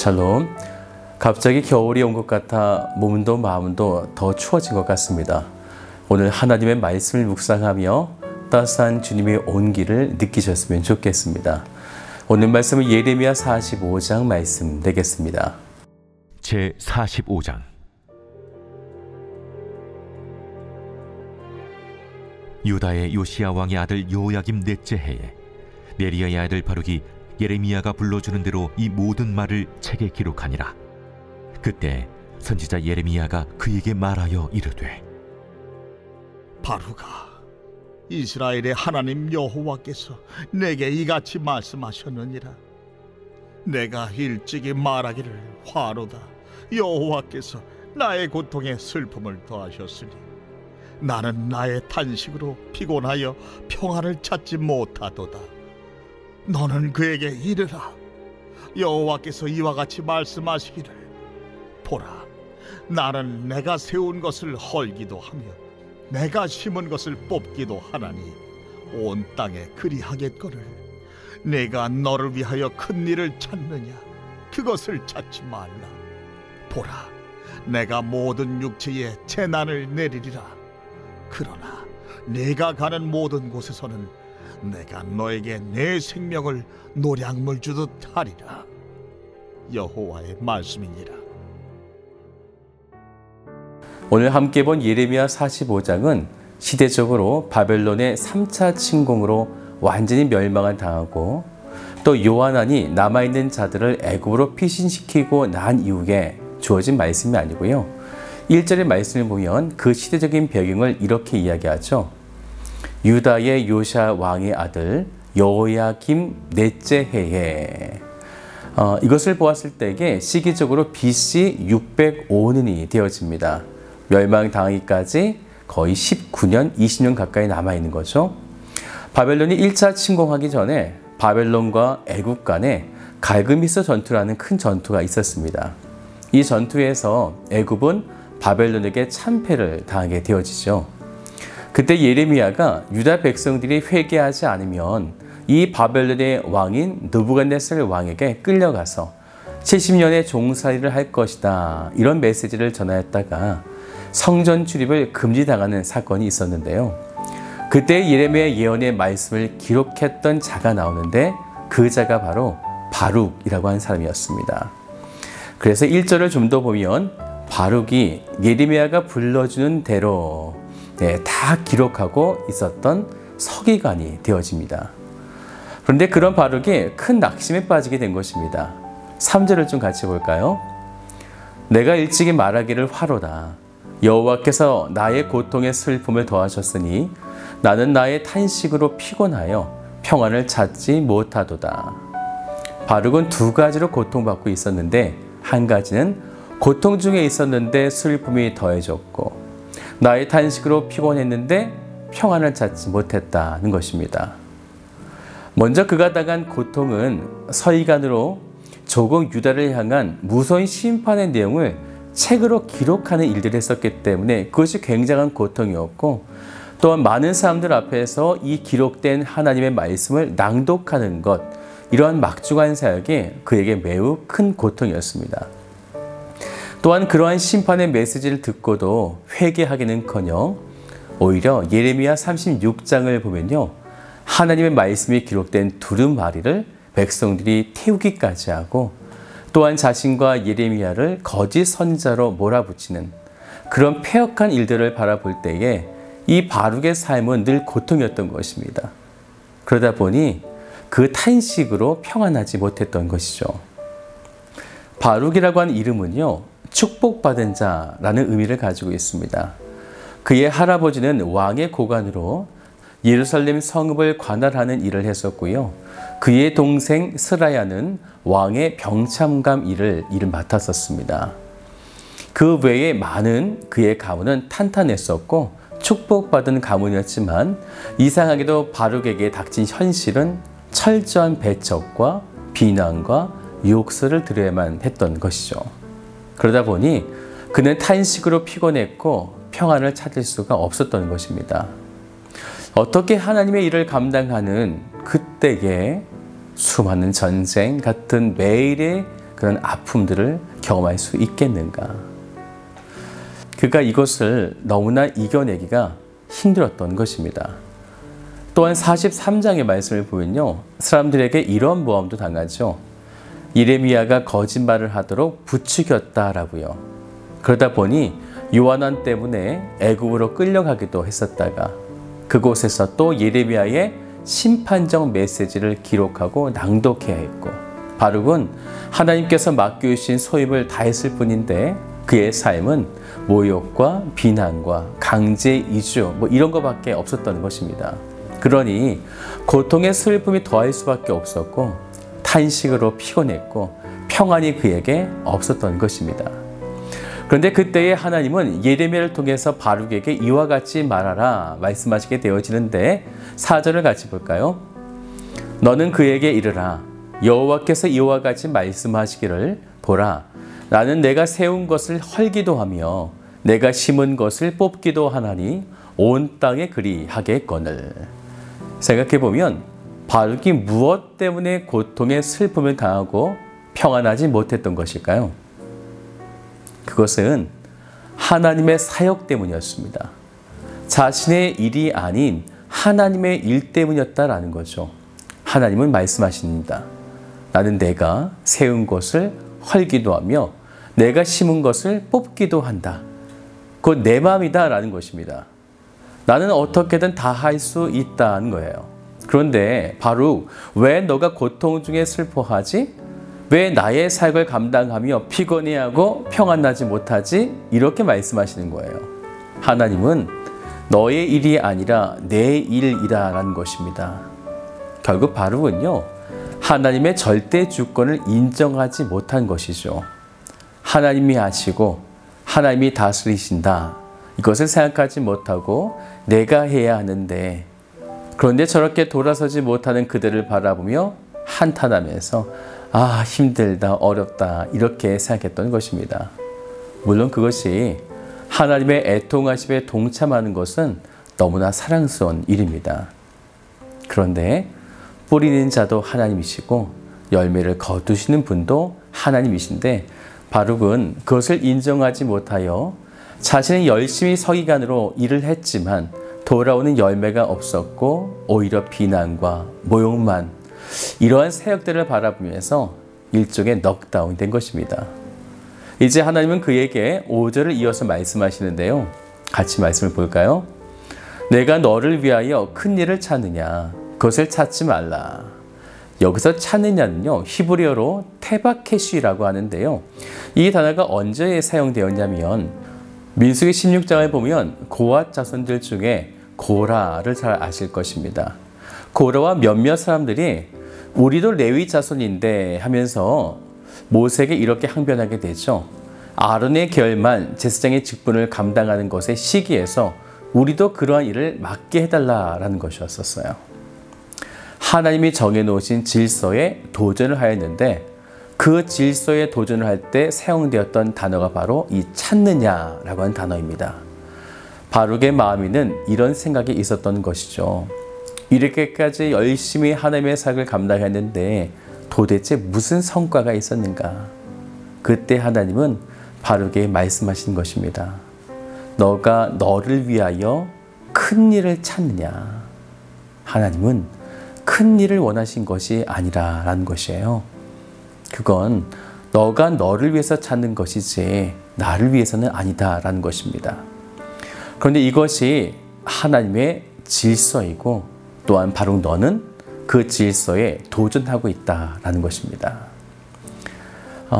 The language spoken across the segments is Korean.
샬롬. 갑자기 겨울이 온 것 같아 몸도 마음도 더 추워진 것 같습니다. 오늘 하나님의 말씀을 묵상하며 따스한 주님의 온기를 느끼셨으면 좋겠습니다. 오늘 말씀은 예레미야 45장 말씀 되겠습니다. 제 45장. 유다의 요시야 왕의 아들 요야김 넷째 해에 네리야의 아들 바룩이 예레미야가 불러주는 대로 이 모든 말을 책에 기록하니라. 그때 선지자 예레미야가 그에게 말하여 이르되, 바룩아, 이스라엘의 하나님 여호와께서 내게 이같이 말씀하셨느니라. 내가 일찍이 말하기를 화로다. 여호와께서 나의 고통에 슬픔을 더하셨으니 나는 나의 탄식으로 피곤하여 평안을 찾지 못하도다. 너는 그에게 이르라. 여호와께서 이와 같이 말씀하시기를, 보라, 나는 내가 세운 것을 헐기도 하며 내가 심은 것을 뽑기도 하나니 온 땅에 그리하겠거늘 내가 너를 위하여 큰 일을 찾느냐? 그것을 찾지 말라. 보라, 내가 모든 육체에 재난을 내리리라. 그러나 내가 가는 모든 곳에서는 내가 너에게 내 생명을 노량물 주듯 하리라. 여호와의 말씀이니라. 오늘 함께 본 예레미야 45장은 시대적으로 바벨론의 3차 침공으로 완전히 멸망을 당하고 또 요하난이 남아있는 자들을 애굽으로 피신시키고 난 이후에 주어진 말씀이 아니고요. 1절의 말씀을 보면 그 시대적인 배경을 이렇게 이야기하죠. 유다의 요시야 왕의 아들 여호야김 넷째 해에, 이것을 보았을 때에 시기적으로 BC 605년이 되어집니다. 멸망당하기까지 거의 19년, 20년 가까이 남아있는 거죠. 바벨론이 1차 침공하기 전에 바벨론과 애굽 간에 갈그미스 전투라는 큰 전투가 있었습니다. 이 전투에서 애굽은 바벨론에게 참패를 당하게 되어지죠. 그때 예레미야가 유다 백성들이 회개하지 않으면 이 바벨론의 왕인 느부갓네살 왕에게 끌려가서 70년의 종살이를 할 것이다, 이런 메시지를 전하였다가 성전 출입을 금지당하는 사건이 있었는데요. 그때 예레미야 예언의 말씀을 기록했던 자가 나오는데 그 자가 바로 바룩이라고 하는 사람이었습니다. 그래서 1절을 좀 더 보면 바룩이 예레미야가 불러주는 대로 다 기록하고 있었던 서기관이 되어집니다. 그런데 그런 바룩이 큰 낙심에 빠지게 된 것입니다. 3절을 좀 같이 볼까요? 내가 일찍이 말하기를 화로다. 여호와께서 나의 고통에 슬픔을 더하셨으니 나는 나의 탄식으로 피곤하여 평안을 찾지 못하도다. 바룩은 두 가지로 고통받고 있었는데, 한 가지는 고통 중에 있었는데 슬픔이 더해졌고, 나의 탄식으로 피곤했는데 평안을 찾지 못했다는 것입니다. 먼저 그가 당한 고통은 서기관으로 조국 유다를 향한 무서운 심판의 내용을 책으로 기록하는 일들을 했었기 때문에 그것이 굉장한 고통이었고, 또한 많은 사람들 앞에서 이 기록된 하나님의 말씀을 낭독하는 것, 이러한 막중한 사역이 그에게 매우 큰 고통이었습니다. 또한 그러한 심판의 메시지를 듣고도 회개하기는커녕 오히려 예레미야 36장을 보면요, 하나님의 말씀이 기록된 두루마리를 백성들이 태우기까지 하고, 또한 자신과 예레미야를 거짓 선지자로 몰아붙이는 그런 패역한 일들을 바라볼 때에 이 바룩의 삶은 늘 고통이었던 것입니다. 그러다 보니 그 탄식으로 평안하지 못했던 것이죠. 바룩이라고 하는 이름은요, 축복받은 자라는 의미를 가지고 있습니다. 그의 할아버지는 왕의 고관으로 예루살렘 성읍을 관할하는 일을 했었고요. 그의 동생 스라야는 왕의 병참감 일을 맡았었습니다. 그 외에 많은 그의 가문은 탄탄했었고 축복받은 가문이었지만, 이상하게도 바룩에게 닥친 현실은 철저한 배척과 비난과 욕설을 들어야만 했던 것이죠. 그러다 보니 그는 탄식으로 피곤했고 평안을 찾을 수가 없었던 것입니다. 어떻게 하나님의 일을 감당하는 그때에 수많은 전쟁 같은 매일의 그런 아픔들을 경험할 수 있겠는가? 그가 이것을 너무나 이겨내기가 힘들었던 것입니다. 또한 43장의 말씀을 보면요, 사람들에게 이런 모함도 당하죠. 예레미야가 거짓말을 하도록 부추겼다라고요. 그러다 보니 요한왕 때문에 애굽으로 끌려가기도 했었다가 그곳에서 또 예레미야의 심판적 메시지를 기록하고 낭독해야 했고, 바룩은 하나님께서 맡겨주신 소임을 다했을 뿐인데 그의 삶은 모욕과 비난과 강제 이주 이런 것밖에 없었던 것입니다. 그러니 고통의 슬픔이 더할 수밖에 없었고 탄식으로 피곤했고 평안이 그에게 없었던 것입니다. 그런데 그때에 하나님은 예레미야를 통해서 바룩에게 이와 같이 말하라 말씀하시게 되어지는데 4절을 같이 볼까요? 너는 그에게 이르라. 여호와께서 이와 같이 말씀하시기를 보라. 나는 내가 세운 것을 헐기도 하며 내가 심은 것을 뽑기도 하나니 온 땅에 그리 하겠거늘. 생각해보면 바룩이 무엇 때문에 고통의 슬픔을 당하고 평안하지 못했던 것일까요? 그것은 하나님의 사역 때문이었습니다. 자신의 일이 아닌 하나님의 일 때문이었다라는 거죠. 하나님은 말씀하십니다. 나는 내가 세운 것을 헐기도 하며 내가 심은 것을 뽑기도 한다. 그건 내 마음이다 라는 것입니다. 나는 어떻게든 다 할 수 있다는 거예요. 그런데 바룩, 왜 너가 고통 중에 슬퍼하지? 왜 나의 사역을 감당하며 피곤해하고 평안나지 못하지? 이렇게 말씀하시는 거예요. 하나님은 너의 일이 아니라 내 일이라는 것입니다. 결국 바룩은요, 하나님의 절대 주권을 인정하지 못한 것이죠. 하나님이 하시고 하나님이 다스리신다. 이것을 생각하지 못하고 내가 해야 하는데, 그런데 저렇게 돌아서지 못하는 그들을 바라보며 한탄하면서 아, 힘들다, 어렵다 이렇게 생각했던 것입니다. 물론 그것이 하나님의 애통하심에 동참하는 것은 너무나 사랑스러운 일입니다. 그런데 뿌리는 자도 하나님이시고 열매를 거두시는 분도 하나님이신데 바룩은 그것을 인정하지 못하여 자신이 열심히 서기관으로 일을 했지만 돌아오는 열매가 없었고 오히려 비난과 모욕만, 이러한 사역들을 바라보면서 일종의 넉다운이 된 것입니다. 이제 하나님은 그에게 5절을 이어서 말씀하시는데요. 같이 말씀을 볼까요? 내가 너를 위하여 큰 일을 찾느냐? 그것을 찾지 말라. 여기서 찾느냐는요, 히브리어로 테바케시라고 하는데요. 이 단어가 언제 사용되었냐면 민수기 16장을 보면 고앗 자손들 중에 고라를 잘 아실 것입니다. 고라와 몇몇 사람들이 우리도 레위 자손인데 하면서 모세에게 이렇게 항변하게 되죠. 아론의 계열만 제사장의 직분을 감당하는 것에 시기해서 우리도 그러한 일을 맡게 해달라라는 것이었었어요. 하나님이 정해놓으신 질서에 도전을 하였는데 그 질서에 도전을 할 때 사용되었던 단어가 바로 이 찾느냐라고 하는 단어입니다. 바룩의 마음에는 이런 생각이 있었던 것이죠. 이렇게까지 열심히 하나님의 사역을 감당했는데 도대체 무슨 성과가 있었는가? 그때 하나님은 바룩에게 말씀하신 것입니다. 너가 너를 위하여 큰 일을 찾느냐? 하나님은 큰 일을 원하신 것이 아니라라는 것이에요. 그건 너가 너를 위해서 찾는 것이지 나를 위해서는 아니다라는 것입니다. 그런데 이것이 하나님의 질서이고 또한 바룩 너는 그 질서에 도전하고 있다라는 것입니다.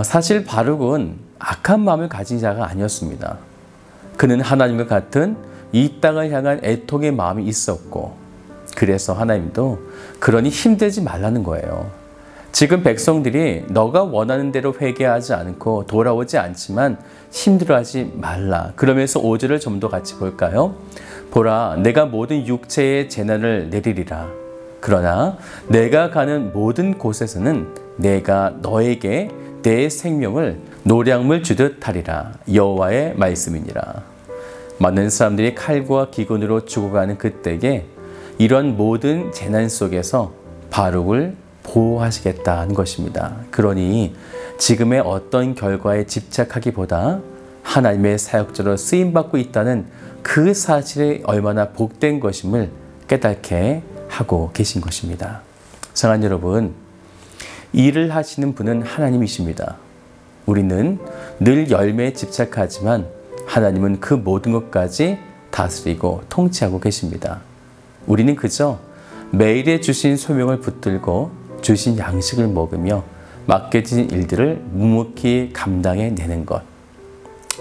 사실 바룩은 악한 마음을 가진 자가 아니었습니다. 그는 하나님과 같은 이 땅을 향한 애통의 마음이 있었고, 그래서 하나님도 그러니 힘들지 말라는 거예요. 지금 백성들이 너가 원하는 대로 회개하지 않고 돌아오지 않지만 힘들어하지 말라. 그러면서 5절을 좀 더 같이 볼까요? 보라, 내가 모든 육체의 재난을 내리리라. 그러나 내가 가는 모든 곳에서는 내가 너에게 내 생명을 노량물 주듯 하리라. 여호와의 말씀이니라. 많은 사람들이 칼과 기근으로 죽어가는 그때에 이런 모든 재난 속에서 바룩을 보호하시겠다는 것입니다. 그러니 지금의 어떤 결과에 집착하기보다 하나님의 사역자로 쓰임받고 있다는 그 사실이 얼마나 복된 것임을 깨닫게 하고 계신 것입니다. 사랑하는 여러분, 일을 하시는 분은 하나님이십니다. 우리는 늘 열매에 집착하지만 하나님은 그 모든 것까지 다스리고 통치하고 계십니다. 우리는 그저 매일에 주신 소명을 붙들고 주신 양식을 먹으며 맡겨진 일들을 묵묵히 감당해내는 것.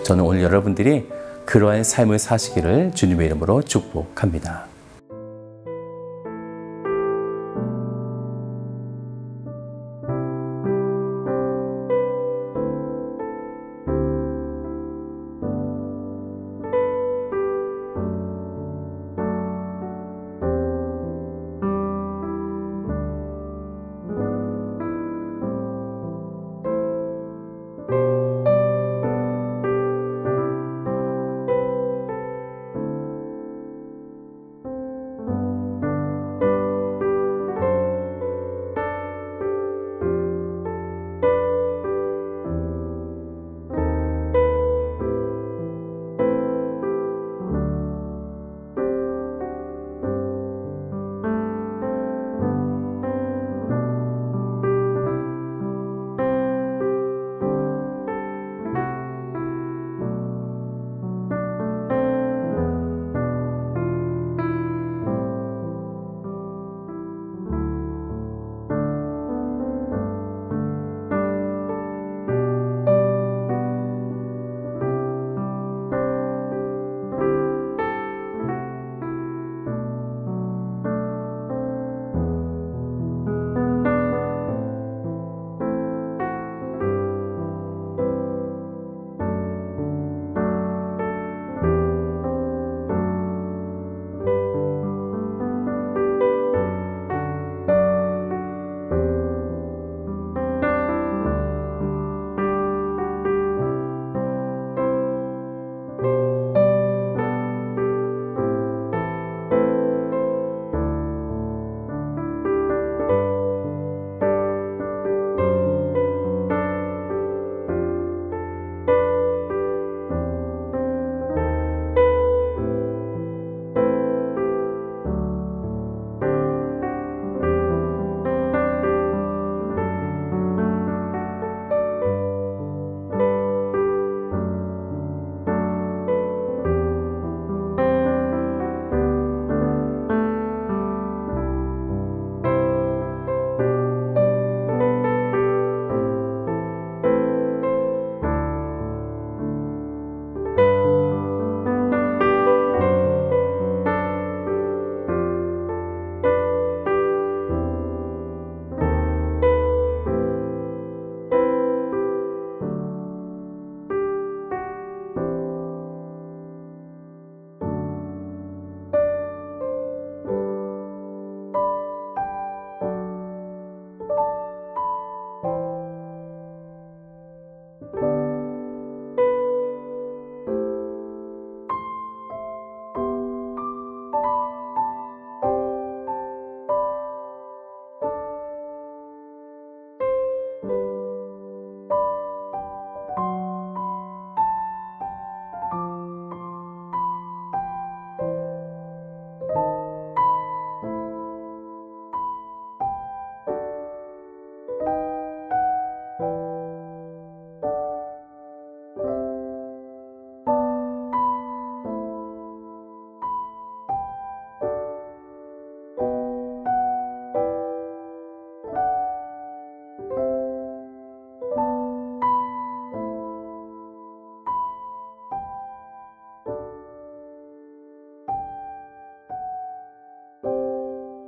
저는 오늘 여러분들이 그러한 삶을 사시기를 주님의 이름으로 축복합니다.